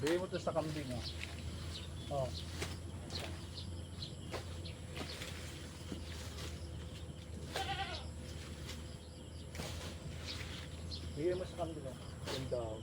Bigay mo to sa kambing, oh. Oh. Bigay mo sa kambing, oh. Ganda, oh.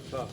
Ah.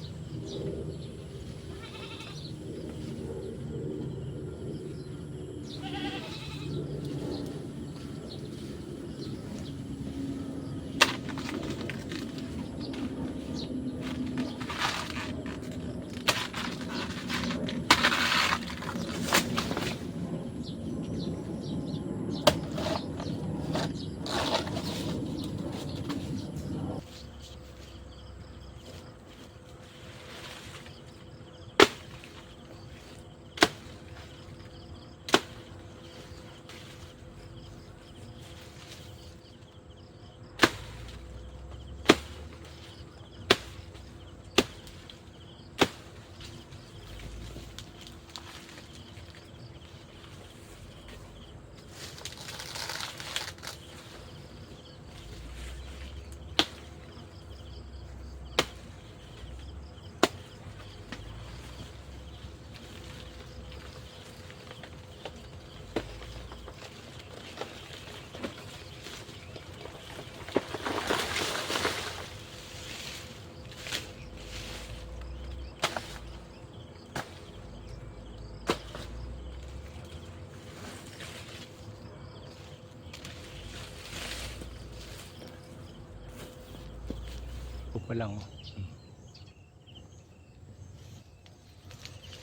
Pa lang, oh.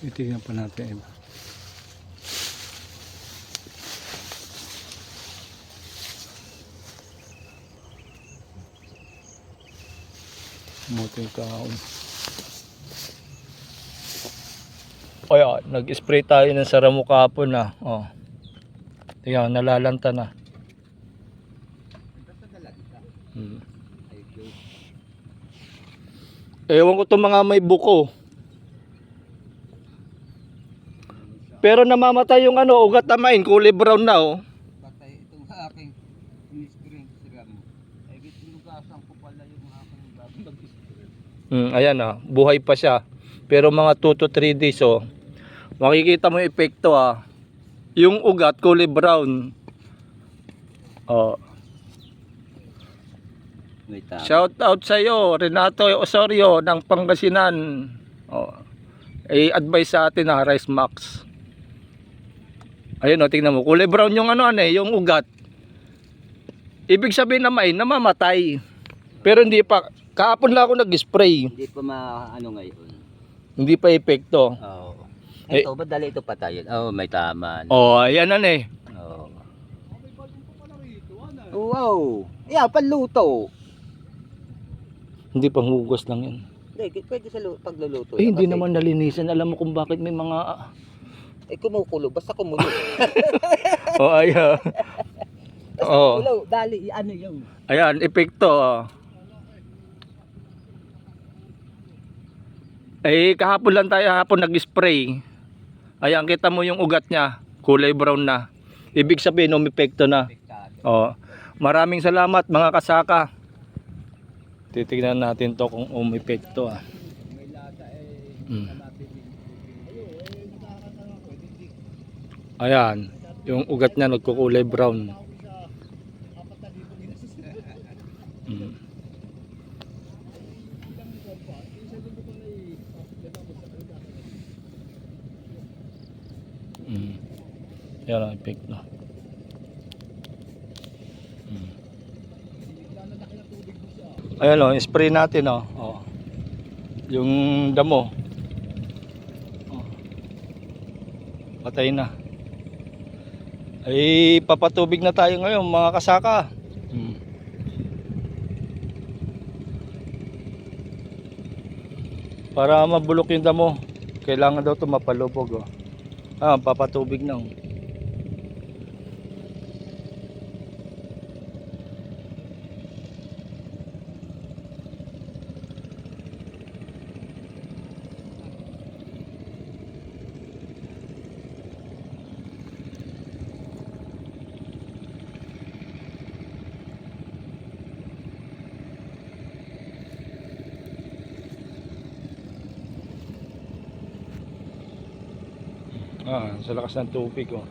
Itignan pa natin iba. Muting kaon. O yan, nag-spray tayo ng Saramo kapon na. Oh. Tingnan, nalalanta na. Ewan ko itong mga may buko. Pero namamatay yung ano, ugat na main, kulay brown na, oh. Patay itong aking in-spring sila mo. Ay ginugasan ko pala yung aking bago mag-spring. Ayan, ah, buhay pa siya. Pero mga 2 to 3 days, oh. Makikita mo yung epekto, ah. Yung ugat kulay brown. Oh. Shout out sa iyo, Renato Osorio ng Pangasinan. Oh. I-advise sa atin na Rice Max. Ayun, oh, tingnan mo, kulay brown yung ano, yung ugat. Ibig sabihin naman namamatay. Pero hindi pa, kahapon lang ako nag-spray. Hindi pa ano ngayon. Hindi pa epekto. Oo. Ito, ba't dali ito patayin? Oh, may tama. Oh, ayan na eh. Oo. Wow. Yeah, panluto. Hindi pang hugas lang yan. Hindi, pwede sa pagluluto. Eh, hindi naman nalinisan. Alam mo kung bakit may mga... kumukulo. Basta kumulo. Oh, ayan. Basta Oh. kumulo. Dali, ano yun? Ayan, epekto. Oh. Eh, kahapon lang tayo nag-spray. Ayan, kita mo yung ugat niya. Kulay brown na. Ibig sabihin, umepekto na. Oh. Maraming salamat mga kasaka. Titignan natin to kung umepekto, ah. Ayan, yung ugat niya nagkukulay brown. Yan ang epekto. Ayan, oh, spray natin, oh. Oh. Yung damo. Oh. Patay na. Ay papatubig na tayo ngayon mga kasaka. Para mabulok yung damo, kailangan daw ito mapalubog, oh. Papatubig na, oh. Sa lakas ng tubig oh.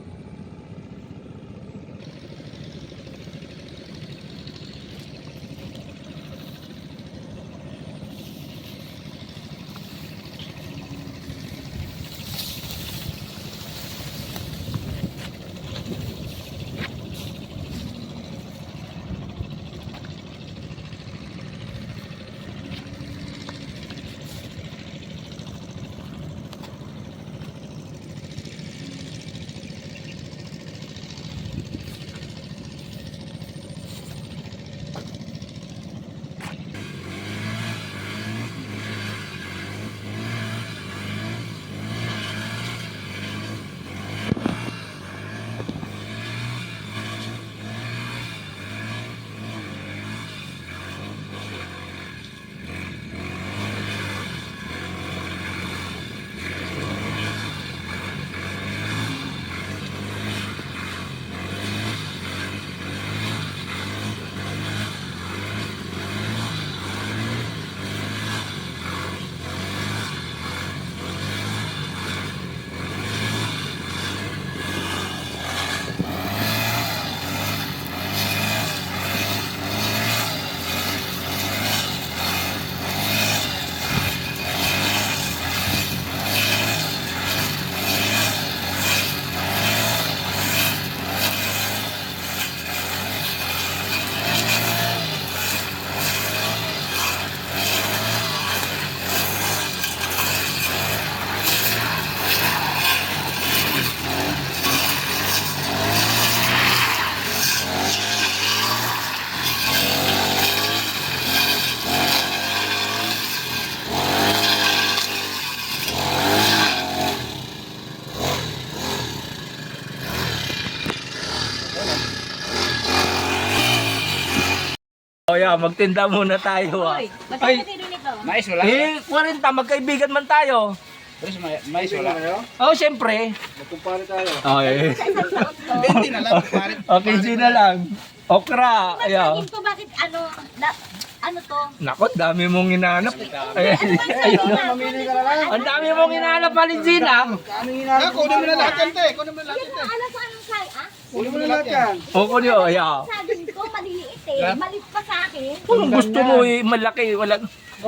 Oh yeah, magtinda muna tayo ah. Hoy, magkano kilo nito? Mais wala? Eh, 40, magkaibigan man tayo. Pero mais wala? Oh, syempre. Magkumpare tayo. Okay. Sa isang taon to. 20 na lang, kumpare. Okay, G na lang. Okra, Mas ayaw. laging to, bakit ano to? Nako, dami mong hinahanap. Ay, Ano bang sabi na? mamili ka na lang. ang dami mong hinahanap, Valentina. Anong hinahanap? Kunin mo na lahat yan, te. Kunin mo na lahat Hindi yan, mo te. alam sa anong say, ah? Kunin mo na lahat yan. O, kunyo, ayaw. Saging ko, maliliit eh. Malit pa sa akin. Kung gusto mo, malaki, wala.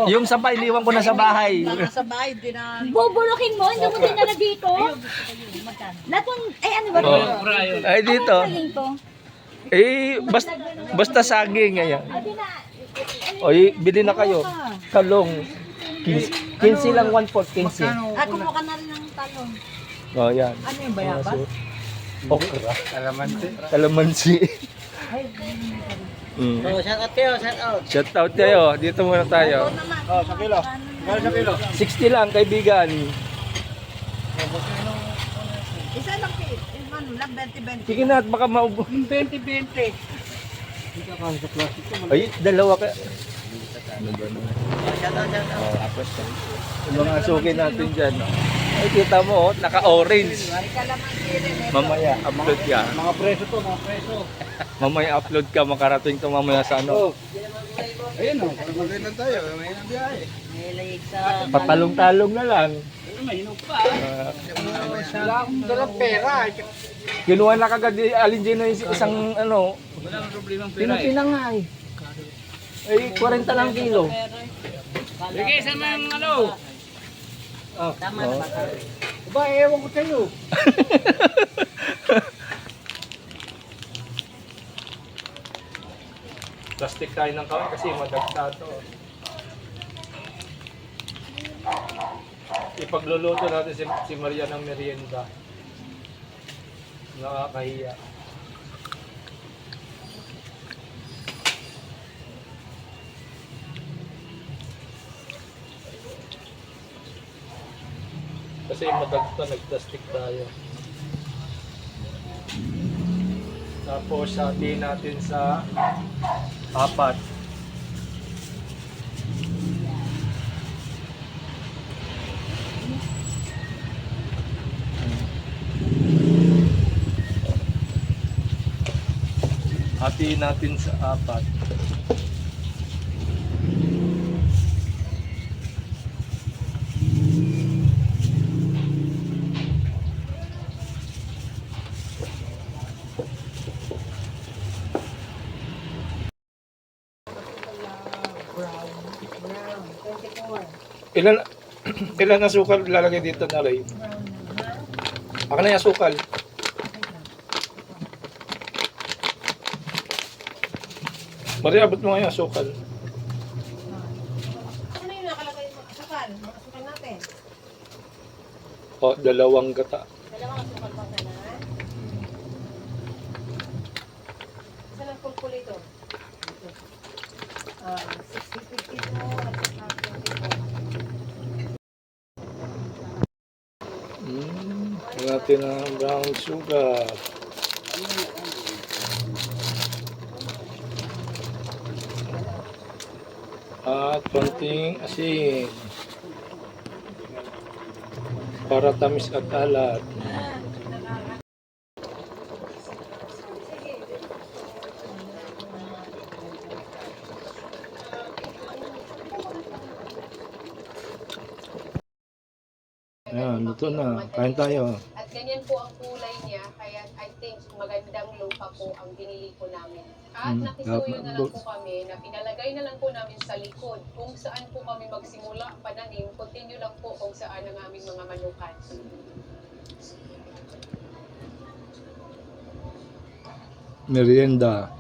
Yung sabay, liwan ko na sa bahay. Bubulukin mo, hindi mo dinala dito. Latong, ano ba to? Oh. Ay, dito. Anong saging to? Eh, basta saging, ayan. Hindi na. Oy, bili na kayo. Talong. 15 lang, 1/4, 15. Kumuha ka na rin ng talong. Oh, yan. Ano yung bayabas? Okra. Kalamansi. Kalamansi. Oh, shout out kayo, shout out. Shout out kayo. Dito muna tayo. Oh, sa kilo. Kano sa kilo? 60 lang, kaibigan. Isa lang kit. Ano lang, 20-20. Sige na, at baka maubo. 20-20. Hindi ka sa plastic ko. Ay, dalawa ka. Shout out, shout out. Yung mga suki natin dyan. Ay, kita mo, oh, naka-orange. Mamaya, upload ka. Mga preso to, mga preso. Mamaya upload ka, makarating to mamaya sa ano. Ayun o, pag-magay lang tayo. May nang biyahe. Patalong-talong na lang. Pero mahinog pa. Ah, Wala akong dalang pera. kinuha na kagad ni Alinjino yung isang ano. Wala akong problema ng pera. Pinapinang nga eh. Eh, 40 lang kilo. Bigay sa mga ano. Tama na ba? Aba, ewan ko sa'yo. Plastic tayo ng kawin kasi madagta to. Ipagluluto natin si Maria ng merienda. Nakakahiya. Kasi madagta, nag-plastic tayo. Tapos sabihin natin sa 4. Hatiin natin sa 4. Ilan ilan na sukal lalagay dito na Ray? Ako na yung sukal. Maria, abot mo nga yung sukal. Ano yung nakalagay mo? Asukal. Asukal natin. O, 2 gata. Dalawang asukal pa ka na. Saan ang pulpulito? Ito. 60-50 mo at saka 24. Natin ang brown sugar. At konting asin. Para tamis at alat. Ayan, luto na. Kain tayo. At ganyan po ang kulay niya, kaya I think magandang lupa po ang binili po namin. At nakisuyo na lang po kami na pinalagay na lang po namin sa likod kung saan po kami magsimula pananim, continue lang po kung saan ang aming mga manukan. Merienda.